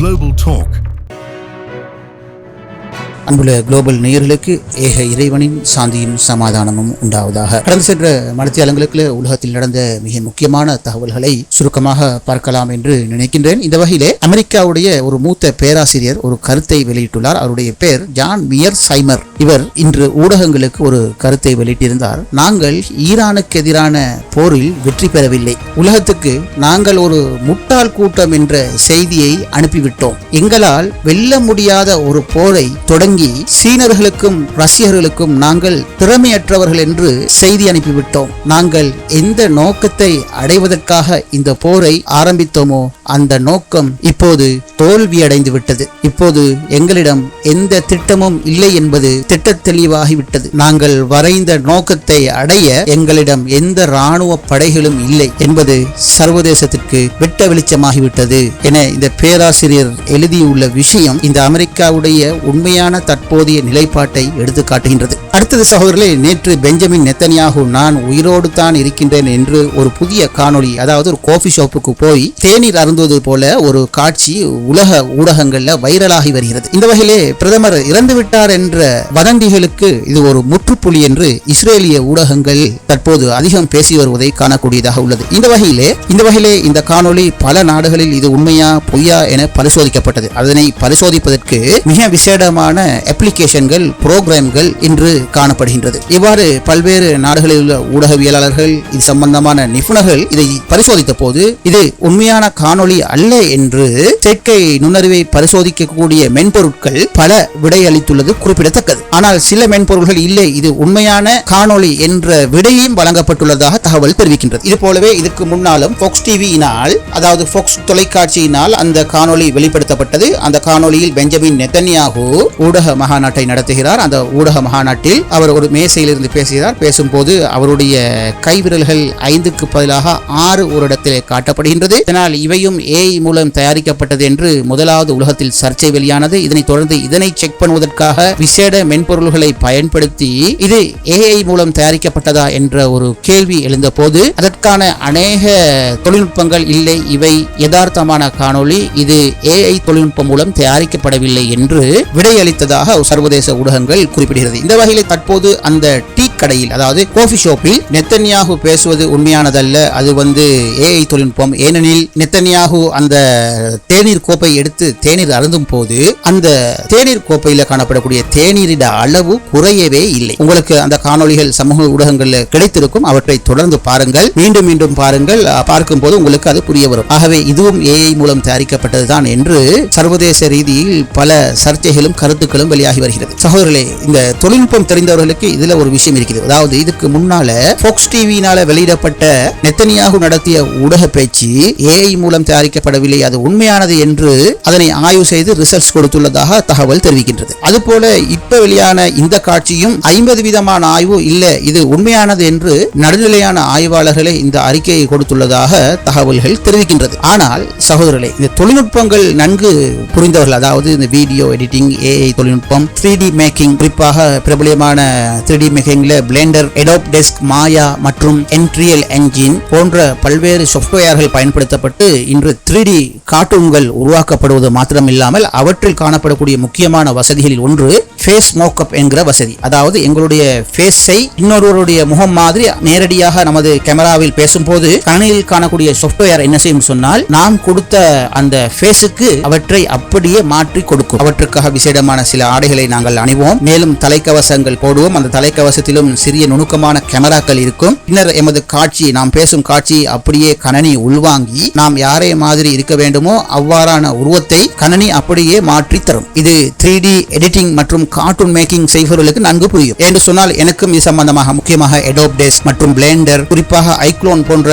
Global Talk. அன்புள்ள global நேயர்களுக்கு ஏக இறைவனின் சாந்தியும் சமாதானமும் உண்டாவதாக. கடந்து சென்ற மணித்தியாலங்களுக்கு உலகத்தில் நடந்த மிக முக்கியமான தகவல்களை சுருக்கமாக பார்க்கலாம் என்று நினைக்கின்றேன். இந்த வகையிலே அமெரிக்காவுடைய ஒரு மூத்த பேராசிரியர் ஒரு கருத்தை வெளியிட்டுள்ளார். அவருடைய பெயர் ஜான் மீயர்ஹைமர். இவர் இன்று ஊடகங்களுக்கு ஒரு கருத்தை வெளியிட்டிருந்தார். நாங்கள் ஈரானுக்கு எதிரான போரில் வெற்றி பெறவில்லை. உலகத்துக்கு நாங்கள் ஒரு முட்டாள் கூட்டம் என்ற செய்தியை அனுப்பிவிட்டோம். எங்களால் வெல்ல முடியாத ஒரு போரை தொடங்கி சீனர்களுக்கும் ரஷ்யர்களுக்கும் நாங்கள் திறமையற்றவர்கள் என்று செய்தி அனுப்பிவிட்டோம். நாங்கள் எந்த நோக்கத்தை அடைவதற்காக இந்த போரை ஆரம்பித்தோமோ அந்த நோக்கம் இப்போது தோல்வியடைந்து விட்டது. இப்போது எங்களிடம் எந்த திட்டமும் இல்லை என்பது திட்டத் தெளிவாகிவிட்டது. நாங்கள் வரைந்த நோக்கத்தை அடைய எங்களிடம் எந்த இராணுவ படைகளும் இல்லை என்பது சர்வதேசத்திற்கு வெட்ட வெளிச்சமாகிவிட்டது என இந்த பேராசிரியர் எழுதியுள்ள விஷயம் இந்த அமெரிக்காவுடைய உண்மையான தற்போதைய நிலைப்பாட்டை எடுத்து காட்டுகின்றது. அடுத்தது சகோதரர்களே, நேற்று பெஞ்சமின் நெத்தன்யாகு நான் உயிரோடு தான் இருக்கின்றேன் என்று ஒரு புதிய காணொளி, அதாவது ஒரு காஃபி ஷாப்புக்கு போய் தேநீர் அருந்துவது போல ஒரு காட்சி உலக ஊடகங்கள்ல வைரலாகி வருகிறது. இந்த வகையிலே பிரதமர் இறந்து விட்டார் என்ற வதந்திகளுக்கு இது ஒரு முற்றுப்புள்ளி என்று இஸ்ரேலிய ஊடகங்கள் தற்போது அதிகம் பேசி வருவதை காணக்கூடியதாக உள்ளது. இந்த வகையிலே இந்த காணொளி பல நாடுகளில் இது உண்மையா பொய்யா என பரிசோதிக்கப்பட்டது. அதனை பரிசோதிப்பதற்கு மிக விசேடமான அப்ளிகேஷன்கள், புரோகிராம்கள் இன்று காணப்படுகின்றது. இவ்வாறு பல்வேறு நாடுகளில் உள்ள ஊடகவியலாளர்கள், இது சம்பந்தமான நிபுணர்கள் இதை பரிசோதித்த போது இது உண்மையான காணொளி அல்ல என்று செயற்கை நுண்ணறிவை பரிசோதிக்கக்கூடிய மென்பொருட்கள் பல விடையளித்துள்ளது குறிப்பிடத்தக்கது. ஆனால் சில மென்பொருள்கள் இல்லை, இது உண்மையான காணொளி என்ற விடையும் வழங்கப்பட்டுள்ளதாக தகவல் தெரிவிக்கின்றது. இது போலவே இதற்கு முன்னாலும் ஃபாக்ஸ் டிவியினால், அதாவது ஃபாக்ஸ் தொலைக்காட்சியினால் அந்த காணொளி வெளிப்படுத்தப்பட்டது. அந்த காணொளியில் பெஞ்சமின் நெத்தன்யாகு ஊடக மகாநாட்டை நடத்துகிறார். அந்த ஊடக மகாநாட்டில் அவர் ஒரு மேசையிலிருந்து பேசுகிறார். பேசும்போது அவருடைய கைவிரல்கள் 5க்கு பதிலாக 6 ஒரு இடத்திலே காட்டப்படுகின்றது. இதனால் இவையும் AI மூலம் தயாரிக்கப்பட்டது என்று முதலாவது உலகத்தில் சர்ச்சை வெளியானது. இதனைத் தொடர்ந்து இதனை செக் பண்ணுவதற்காக விசேட மென்பொருள்களை பயன்படுத்தி இது AI மூலம் தயாரிக்கப்பட்டதா என்ற ஒரு கேள்வி எழுந்த போது அதற்கான அநேக தொழில்நுட்பங்கள் இல்லை, இவை யதார்த்தமான காணொளி, இது AI தொழில்நுட்பம் மூலம் தயாரிக்கப்படவில்லை என்று விடையளித்ததாக சர்வதேச ஊடகங்கள் குறிப்பிடுகிறது. இந்த வகையில் தற்போது அந்த டீ கடையில், அதாவது காஃபி ஷாப்பில் நெத்தன்யாகு பேசுவது உண்மையானதல்ல, அது AI தொழில்நுட்பம். ஏனெனில் நெத்தன்யாகு அந்த தேநீர் கோப்பை எடுத்து தேநீர் அருந்தும் போது அந்த தேநீர் கோப்பையில் காணப்படக்கூடிய தேநீரிட அளவு குறையவே இல்லை. உங்களுக்கு அந்த காணொளிகள் சமூக ஊடகங்களில் கிடைத்திருக்கும். அவற்றை தொடர்ந்து பாருங்கள், மீண்டும் மீண்டும் பாருங்கள். பார்க்கும் போது உங்களுக்கு அது புரிய வரும். ஆகவே இதுவும் AI மூலம் தயாரிக்கப்பட்டதுதான் என்று சர்வதேச ரீதியில் பல சர்ச்சைகளும் கருத்துக்களும் வெளியாகி வருகிறது. சகோதரர்களே, இந்த தொழில்நுட்பம் தெரிந்தவர்களுக்கு இதுல ஒரு விஷயம் இருக்குது. அதாவது இதுக்கு முன்னால ஃபாக்ஸ் டிவியினால வெளியிடப்பட்ட நெத்தன்யாகு நடத்திய ஊடக பேச்சு AI மூலம் தயாரிக்கப்படவில்லை, அது உண்மையானது என்று அதனை ஆய்வு செய்து ரிசல்ட்ஸ் கொடுத்துள்ளதாக தகவல் தெரிவிக்கின்றது. அதுபோல இப்ப வெளியான இந்த காட்சியும் 50 விதமான ஆய்வு இல்ல, இது உண்மையானது என்று நடுநிலையான ஆய்வாளர்களை இந்த அறிக்கையை கொடுத்துள்ளதாக தகவல்கள் தெரிவிக்கின்றது. ஆனால் சகோதரர்களே, இந்த தொழில்நுட்பங்கள் நன்கு புரிந்தவர்கள், அதாவது இந்த வீடியோ எடிட்டிங், AI தொழில்நுட்பம், 3D மேக்கிங், குறிப்பாக பிரபலமான 3D மேக்கிங்ல பிளெண்டர், அடோப் டெஸ்க், மாயா மற்றும் என்ட்ரியல் என்ஜின் போன்ற பல்வேறு சாஃப்ட்வேர்கள் பயன்படுத்தப்பட்டு இன்று 3D கார்ட்டூன்கள் உருவாக்கப்படுவது மாத்திரமில்லாமல் அவற்றில் காணப்படக்கூடிய முக்கியமான வசதிகளில் ஒன்று ஃபேஸ் மோக்கப் என்கிற வசதி. அதாவது எங்களுடைய ஃபேஸை இன்னொருவருடைய முகம் மாதிரி நேரடியாக நமது கேமராவில் பேசும்போது கணினியில் காணக்கூடிய சாஃப்ட்வேர் என்ன செய்யும் சொன்னால், நாம் கொடுத்த அந்த ஃபேஸுக்கு அவற்றை அப்படியே மாற்றி கொடுக்கும். அவற்றுக்காக விசேடமான சில ஆடைகளை நாங்கள் அணிவோம், மேலும் தலைக்கவசங்கள் போடுவோம். அந்த தலைக்கவசத்திலும் சிறிய நுணுக்கமான கேமராக்கள் இருக்கும். பின்னர் எமது காட்சி, நாம் பேசும் காட்சி அப்படியே கணனி உள்வாங்கி நாம் யாரே மாதிரி இருக்க வேண்டுமோ அவ்வாறான உருவத்தை கணனி அப்படியே மாற்றி தரும். இது 3D எடிட்டிங் மற்றும் கார்ட்டூன் மேக்கிங் செய்பவர்களுக்கு நன்கு புரியும் என்று சொன்னால், எனக்கும் இது சம்பந்தமாக முக்கியமாக அடோப் டெஸ்க் மற்றும் பிளெண்டர், குறிப்பாக ஐக்ளோன் போன்ற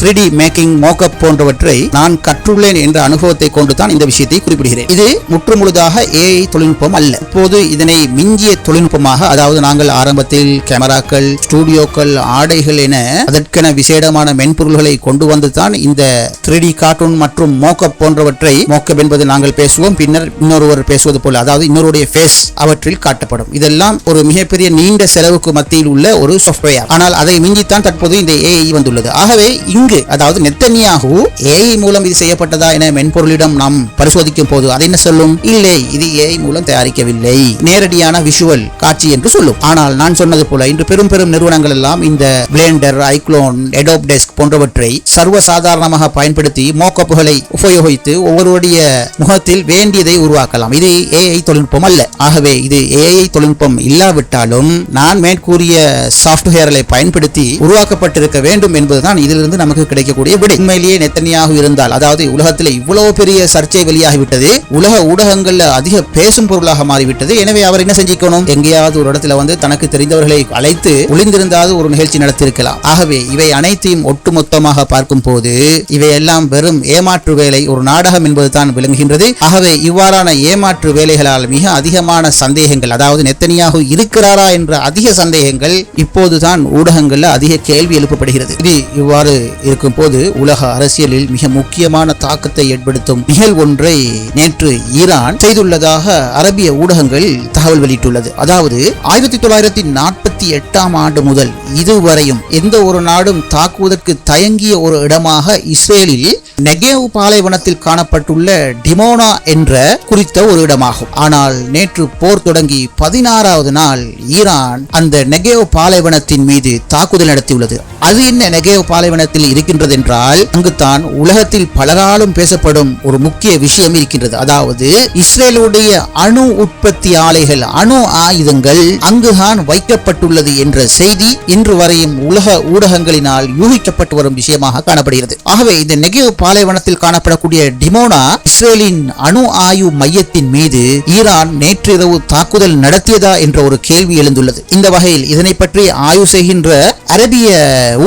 3D மேக்கிங், மோக்கப் போன்றவற்றை நான் கற்றுள்ளேன் என்ற அனுபவத்தை கொண்டு தான் இந்த விஷயத்தை குறிப்பிடுகிறேன். இது முற்றுமுழுதாக AI தொழில்நுட்பம் அல்ல. அல்ல. இப்போது இதனை மிஞ்சிய தொழில்நுட்பமாக, அதாவது நாங்கள் ஆரம்பத்தில் கேமராக்கள், ஸ்டூடியோக்கள், ஆடைகள் என அதற்கென விசேடமான மென்பொருள்களை கொண்டு வந்து தான் இந்த 3D கார்ட்டூன் மற்றும் மோக்கப் போன்றவற்றை, மோக்கப் என்பது நாங்கள் பேசுவோம், பின்னர் இன்னொருவர் பேசுவது போல, அதாவது இன்னொருடைய ஃபேஸ் அவற்றில் காட்டப்படும். இதெல்லாம் ஒரு மிகப்பெரிய நீண்ட செலவுக்கு மத்தியில் உள்ள ஒரு சாஃப்ட்வேர். ஆனால் அதை மிஞ்சித்தான் தற்போது இந்த AI வந்துள்ளது. ஆகவே இங்கு, அதாவது நெத்தனியாகு AI மூலம் இது செய்யப்பட்டதா என மென்பொருளிடம் நாம் பரிசோதிக்கும் போது அது என்ன சொல்லும்? இல்லை, இது AI மூலம் தயாரிக்கவில்லை, நேரடியான விஷுவல் காட்சி என்று சொல்லும். ஆனால் நான் சொன்னது போல இன்று பெரும் பெரும் நிறுவனங்கள் எல்லாம் இந்த பிளெண்டர், ஐக்ளோன், அடோப் டெஸ்க் போன்றவற்றை சர்வசாதாரணமாக பயன்படுத்தி மோக்கப்புகளை உபயோகித்து ஒவ்வொருடைய முகத்தில் வேண்டியதை உருவாக்கலாம். இது AI தொழில்நுட்பம் அல்ல. ஆகவே இது AI தொழில்நுட்பம் இல்லாவிட்டாலும் நான் மேற்கூறிய சாஃப்ட்வேர்களை பயன்படுத்தி உருவாக்கப்பட்டிருக்க வேண்டும் என்பதுதான் இதிலிருந்து நமக்கு கிடைக்கக்கூடிய விடை. உண்மையிலேயே நெத்தனியாக இருந்தால், அதாவது உலகத்தில் இவ்வளவு பெரிய சர்ச்சை வெளியாகிவிட்டது, உலக ஊடகங்கள்ல அதிக பேசும் பொருளாக மாறிவிட்டது. எனவே அவர் என்ன செஞ்சிக்கணும்? எங்கேயாவது ஒரு இடத்துல வந்து தனக்கு தெரிந்தவர்களை அழைத்து ஒளிந்திருந்தாவது ஒரு நிகழ்ச்சி நடத்திருக்கலாம். ஆகவே இவை அனைத்தையும் ஒட்டுமொத்தமாக பார்க்கும் போது இவையெல்லாம் வெறும் ஏமாற்று வேலை, ஒரு நாடகம் என்பதுதான் விளங்குகின்றது. ஆகவே இவ்வாறான ஏமாற்று வேலைகளால் மிக அதிகமான சந்தேகங்கள், அதாவது நெத்தனியாக இருக்கிறாரா என்ற அதிக சந்தேகங்கள் இப்போதுதான் ஊடகங்கள்ல அதிக கேள்வி எழுப்பப்படுகிறது. இது இவ்வாறு இருக்கும் போது உலக அரசியலில் மிக முக்கியமான தாக்கத்தை ஏற்படுத்தும் நிகழ்வு ஒன்றை நேற்று ஈரான் செய்துள்ளதாக அரபிய ஊடகங்கள் தகவல் வெளியிட்டுள்ளது. அதாவது 1948ஆம் ஆண்டு முதல் இதுவரையும் எந்த ஒரு நாடும் தாக்குவதற்கு தயங்கிய ஒரு இடமாக இஸ்ரேலில் நெகேவ் பாலைவனத்தில் காணப்பட்டுள்ள டிமோனா என்ற குறித்த ஒரு இடமாகும். ஆனால் நேற்று போர் தொடங்கி 16வது நாள் ஈரான் அந்த நெகேவ் பாலைவனத்தின் மீது தாக்குதல் நடத்தியுள்ளது. அது என்ன நெகேவ் பாலைவனத்தில் இருக்கின்றது என்றால், அங்குதான் உலகத்தில் பலராலும் பேசப்படும் ஒரு முக்கிய விஷயம் இருக்கின்றது. அதாவது இஸ்ரேலுடைய அணு உற்பத்தி ஆலைகள், அணு ஆயுதங்கள் அங்குதான் வைக்கப்பட்டுள்ளது என்ற செய்தி இன்று வரையும் உலக ஊடகங்களினால் யூகிக்கப்பட்டு வரும் விஷயமாக காணப்படுகிறது. ஆகவே இந்த நெகேவ் பாலைவனத்தில் காணப்படக்கூடிய டிமோனா இஸ்ரேலின் அணு ஆயு மையத்தின் மீது ஈரான் நேற்றிரவு தாக்குதல் நடத்தியதா என்ற ஒரு கேள்வி எழுந்துள்ளது. இந்த வகையில் இதனை பற்றி ஆய்வு செய்கின்ற அரபிய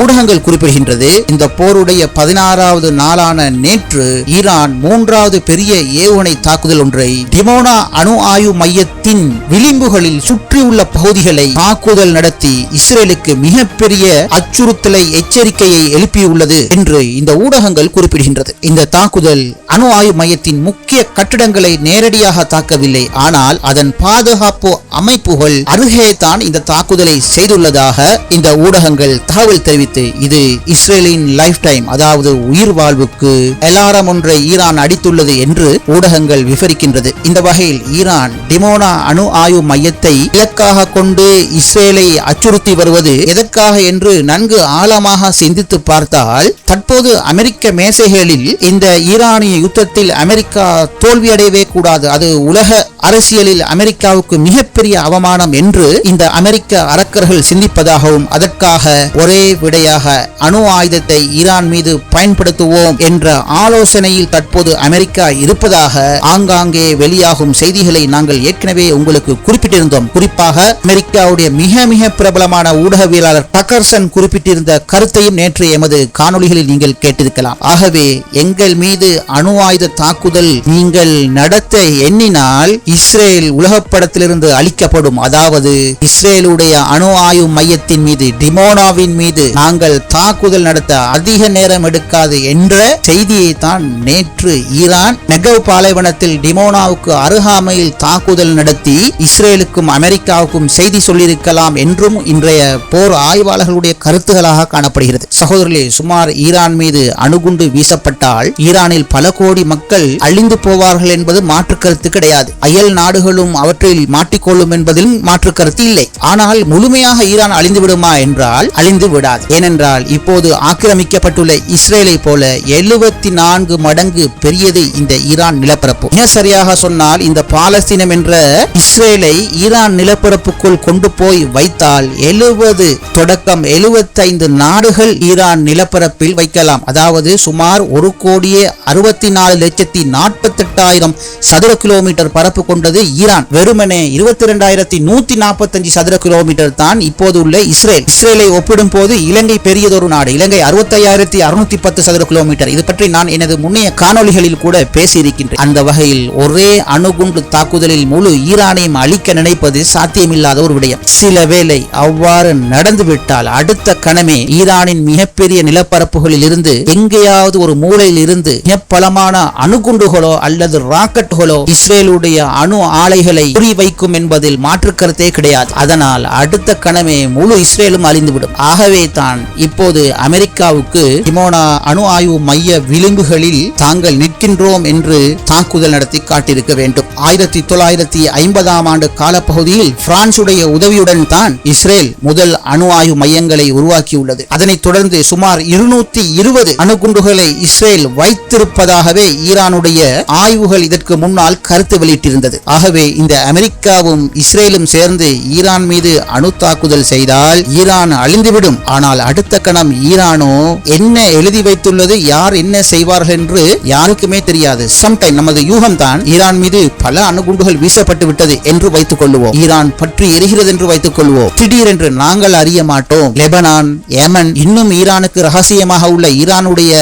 ஊடகங்கள் குறிப்பிடுகின்றது, இந்த போருடைய 16வது நாளான நேற்று ஈரான் 3வது பெரிய ஏவுகணை தாக்குதல் ஒன்றை டிமோனா அணு ஆயு மையத்தின் விளிம்புகளில் சுற்றியுள்ள பகுதிகளை தாக்குதல் நடத்தி இஸ்ரேலுக்கு மிகப்பெரிய அச்சுறுத்தலை, எச்சரிக்கையை எழுப்பியுள்ளது என்று இந்த ஊடகங்கள் குறிப்பிடுகின்றது. இந்த தாக்குதல் அணு ஆயு மையத்தின் முக்கிய கட்டிடங்களை நேரடியாக தாக்கவில்லை, ஆனால் அதன் பாதுகாப்பு அமைப்புகள் அருகே தான் இந்த தாக்குதலை செய்துள்ளதாக இந்த ஊடகங்கள் தகவல் தெரிவித்து, இது இஸ்ரேலின் லைஃப் டைம், அதாவது உயிர் வாழ்வுக்கு அலாரம் ஒன்றை ஈரான் அடித்துள்ளது என்று ஊடகங்கள் விவரிக்கின்றது. இந்த வகையில் ஈரான் டிமோனா அணு ஆயு மையத்தை இலக்காக கொண்டு இஸ்ரேலை அச்சுறுத்தி வருவது எதற்காக என்று நன்கு ஆழமாக சிந்தித்து பார்த்தால், தற்போது அமெரிக்க மேசைகளில் இந்த ஈரானிய யுத்தத்தில் அமெரிக்கா தோல்வியடையவே கூடாது, அது உலக அரசியலில் அமெரிக்காவுக்கு மிகப்பெரிய அவமானம் என்று இந்த அமெரிக்க அரக்கர்கள் சிந்திப்பதாகவும், அதற்காக ஒரே விடையாக அணு ஆயுதத்தை ஈரான் மீது பயன்படுத்துவோம் என்ற ஆலோசனையில் தற்போது அமெரிக்கா இருப்பதாக ஆங்காங்கே வெளியாகும் செய்திகளை நாங்கள் ஏற்கனவே உங்களுக்கு குறிப்பிட்டிருந்தோம். குறிப்பாக அமெரிக்காவுடைய மிக மிக பிரபலமான ஊடகவியலாளர் டக்கர்சன் குறிப்பிட்டிருந்த கருத்தையும் நேற்று எமது காணொளிகளில் நீங்கள் கேட்டிருக்கலாம். ஆகவே எங்கள் மீது அணு ஆயுத தாக்குதல் நீங்கள் நடத்த எண்ணினால் இஸ்ரேல் உலகப்படத்திலிருந்து அழிக்கப்படும், அதாவது இஸ்ரேலுடைய அணு ஆயு மையத்தின் மீது, டிமோனாவின் மீது நாங்கள் தாக்குதல் நடத்த அதிக நேரம் எடுக்காது என்ற செய்தியை தான் நேற்று ஈரான் நெகவ் பாலைவனத்தில் டிமோனாவுக்கு அருகாமையில் தாக்குதல் நடத்தி இஸ்ரேலுக்கும் அமெரிக்காவுக்கும் செய்தி சொல்லியிருக்கலாம் என்றும் இன்றைய போர் ஆய்வாளர்களுடைய கருத்துகளாக காணப்படுகிறது. சகோதரர்களே, சுமார் ஈரான் மீது அணுகுண்டு வீசப்பட்டால் ஈரானில் பல கோடி மக்கள் அழிந்து போவார்கள் என்பது மாற்று கருத்து கிடையாது. அயல் நாடுகளும் அவற்றில் மாட்டிக்கொள்ளும் என்பதில் மாற்று கருத்து இல்லை. ஆனால் முழுமையாக ஈரான் அழிந்து விடுமா என்றால் அழிந்து விடாது. ஏனென்றால் இப்போது ஆக்கிரமிக்கப்பட்டுள்ள இஸ்ரேலை போல 74 மடங்கு பெரியது இந்த ஈரான் நிலப்பரப்பு. மிக சரியாக சொன்னால் இந்த பாலஸ்தீனம் என்ற இஸ்ரேலை ஈரான் நிலப்பரப்புக்குள் கொண்டு போய் வைத்தால் 70 தொடக்கம் 75 நாடுகள் ஈரான் நிலப்பரப்பில் வைக்கலாம். அதாவது சுமார் சுமார் 1,64,48,000 சதுர கிலோமீட்டர் பரப்பு கொண்டது ஈரான். வெறுமனே 22,145 சதுர கிலோமீட்டர் தான் இப்போது உள்ள இஸ்ரேலை ஒப்பிடும் போது இலங்கை பெரியதொரு நாடு. இலங்கை 65,610 சதுர கிலோமீட்டர். இது பற்றி நான் எனது முன்னைய காணொலிகளில் கூட பேசியிருக்கின்றேன். அந்த வகையில் ஒரே அணுகுண்டு தாக்குதலில் முழு ஈரானையும் அழிக்க நினைப்பது சாத்தியமில்லாத ஒரு விடயம். சில வேளை அவ்வாறு நடந்துவிட்டால் அடுத்த கணமே ஈரானின் மிகப்பெரிய நிலப்பரப்புகளில் இருந்து எங்கேயாவது ஒரு மூலையில் இருந்து பலமான அணுகுண்டுகளோ அல்லது ராக்கெட்டுகளோ இஸ்ரேலுடைய அணு ஆலைகளை குறிவைக்கும் என்பதில் மாற்று கருத்தே கிடையாது. அதனால் அடுத்த கணமே முழு இஸ்ரேலும் அழிந்துவிடும். ஆகவே தான் இப்போது அமெரிக்காவுக்கு டிமோனா அணு ஆய்வு மைய விளிம்புகளில் தாங்கள் நிற்கின்றோம் என்று தாக்குதல் நடத்தி காட்டியிருக்க வேண்டும். 1950ஆம் ஆண்டு காலப்பகுதியில் பிரான்சுடைய உதவியுடன் தான் இஸ்ரேல் முதல் அணு ஆய்வு மையங்களை உருவாக்கியுள்ளது. அதனைத் தொடர்ந்து சுமார் 220 அணுகுண்டுகளை இஸ்ரேல் வைத்திருப்பதாகவே ஈரானுடைய ஆய்வுகள் இதற்கு முன்னால் கருத்து வெளியிட்டிருந்தது. ஆகவே இந்த அமெரிக்காவும் இஸ்ரேலும் சேர்ந்து ஈரான் மீது அணு தாக்குதல் செய்தால் ஈரான் அழிந்துவிடும். ஆனால் அடுத்த கணம் ஈரானோ என்ன எழுதி வைத்துள்ளது, யார் என்ன செய்வார்கள் என்று யாருக்குமே தெரியாது. சம்டைம் நமது யூகம் தான் ஈரான் மீது பல அணுகுண்டுகள் வீசப்பட்டு விட்டது என்று வைத்துக் கொள்வோம். ஈரான் பற்றி எரிகிறது என்று வைத்துக் கொள்வோம். திடீரென்று நாங்கள் அறிய மாட்டோம். லெபனான், யமன், இன்னும் ஈரானுக்கு ரகசியமாக உள்ள ஈரானுடைய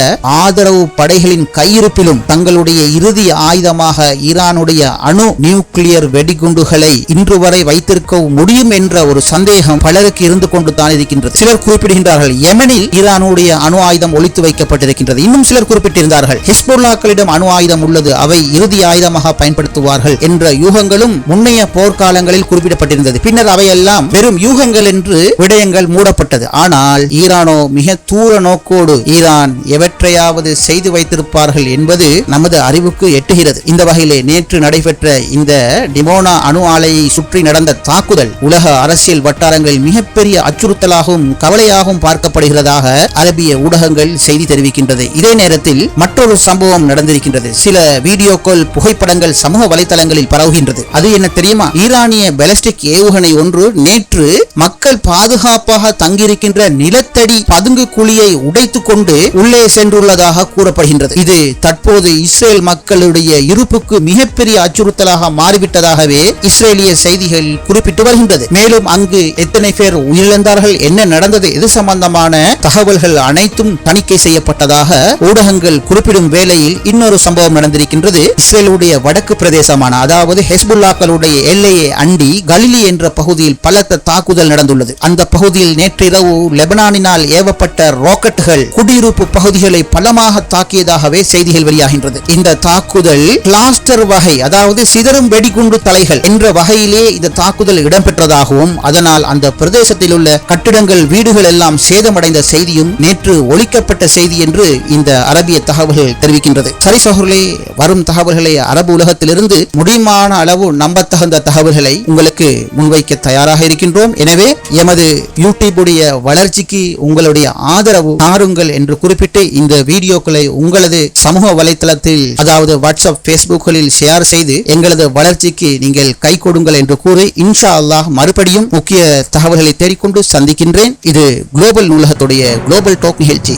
ஆதரவு படைகளின் கையிருப்பிலும் தங்களுடைய இறுதி ஆயுதமாக ஈரானுடைய அணு நியூக்ளியர் வெடிகுண்டுகளை இன்று வரை வைத்திருக்க முடியும் என்ற ஒரு சந்தேகம் பலருக்கு இருந்து கொண்டு தான் இருக்கின்றது. சிலர் குறிப்பிடுகின்றார்கள் யமனில் ஈரானுடைய அணு ஆயுதம் ஒளித்து வைக்கப்பட்டிருக்கின்றது. இன்னும் சிலர் குறிப்பிட்டிருந்தார்கள் ஹிஸ்புல்லாக்களிடம் அணு ஆயுதம் உள்ளது, அவை இறுதி ஆயுதமாக பயன்படுத்துவார்கள் என்ற யூகங்களும் முன்னைய போர்க்காலங்களில் குறிப்பிடப்பட்டிருந்தது. பின்னர் அவையெல்லாம் வெறும் யூகங்கள் என்று விடயங்கள் மூடப்பட்டது. ஆனால் ஈரானோ மிக தூர நோக்கோடு ஈரான் எவற்றையாவது செய்து வைத்திருப்பார்கள் என்பது நமது அறிவுக்கு எட்டுகிறது. இந்த வகையிலே நேற்று நடைபெற்ற இந்த டிமோனா அணு ஆலையை சுற்றி நடந்த தாக்குதல் உலக அரசியல் வட்டாரங்களில் மிகப்பெரிய அச்சுறுத்தலாகவும் கவலையாகவும் பார்க்கப்படுகிறதாக அரபிய ஊடகங்கள் செய்தி தெரிவிக்கின்றது. இதே நேரத்தில் மற்றொரு சம்பவம் நடந்திருக்கின்றது. சில வீடியோக்கள், புகைப்படங்கள் சமூக வலைதளங்களில் பரவுகின்றது. அது என்ன தெரியுமா? ஈரானிய பாலிஸ்டிக் ஏவுகணை ஒன்று நேற்று மக்கள் பாதுகாப்பாக தங்கியிருக்கின்ற நிலத்தடி பதுங்கு குழியை உடைத்துக் கொண்டு உள்ளே சென்றுள்ளதாக கூறப்படுகின்றது. இது தற்போது இஸ்ரேல் மக்களுடைய இருப்புக்கு மிகப்பெரிய அச்சுறுத்தலாக மாறிவிட்டதாகவே இஸ்ரேலிய செய்திகள் குறிப்பிட்டு வருகின்றது. மேலும் அங்கு எத்தனை பேர் உயிரிழந்தார்கள், என்ன நடந்தது, இது சம்பந்தமான தகவல்கள் அனைத்தும் தணிக்கை செய்யப்பட்டதாக ஊடகங்கள் குறிப்பிடும் வேளையில் இன்னொரு சம்பவம் நடந்திருக்கின்றது. இஸ்ரேலுடைய வடக்கு பிரதேசமான அதாவது ஹெஸ்புல்லாக்களுடைய எல்லையை அண்டி கலிலி என்ற பகுதியில் பலத்த தாக்குதல் நடந்துள்ளது. அந்த பகுதியில் நேற்றிரவு லெபனானினால் ஏவப்பட்ட ராக்கெட்டுகள் குடியிருப்பு பகுதிகளை பலமாக தாக்கியதாகவே செய்திகள் வெளியாகின்றது. இந்த தாக்குதல் கிளாஸ்டர் வகை அதாவது சிதறும் வெடிகுண்டு தலைகள் என்ற வகையிலே இந்த தாக்குதல் இடம்பெற்றதாகவும் அதனால் அந்த பிரதேசத்தில் உள்ள கட்டிடங்கள், வீடுகள் எல்லாம் சேதமடைந்த செய்தியும் நேற்று ஒலிக்கப்பட்ட செய்தி என்று இந்த அரபிய தகவல்கள் தெரிவிக்கின்றது. சரி சகோதரர்களே, வரும் தகவல்களை அரபு உலகத்திலிருந்து முடியுமான அளவு நம்பத்தகுந்த தகவல்களை உங்களுக்கு முன்வைக்க தயாராக இருக்கின்றோம். எனவே எமது யூடியூபுடைய வளர்ச்சிக்கு உங்களுடைய ஆதரவு தாருங்கள் என்று குறிப்பிட்டு இந்த வீடியோக்களை உங்களது சமூக வலைத்தளத்தில் அதாவது வாட்ஸ்அப், பேஸ்புக்களில் ஷேர் செய்து எங்களது வளர்ச்சிக்கு நீங்கள் கை கொடுங்கள் என்று கூறி இன்ஷா அல்லாஹ் மறுபடியும் முக்கிய தகவல்களை தேடிக்கொண்டு சந்திக்கின்றேன். இது குளோபல் நூலகத்துடைய குளோபல் டாக் நிகழ்ச்சி.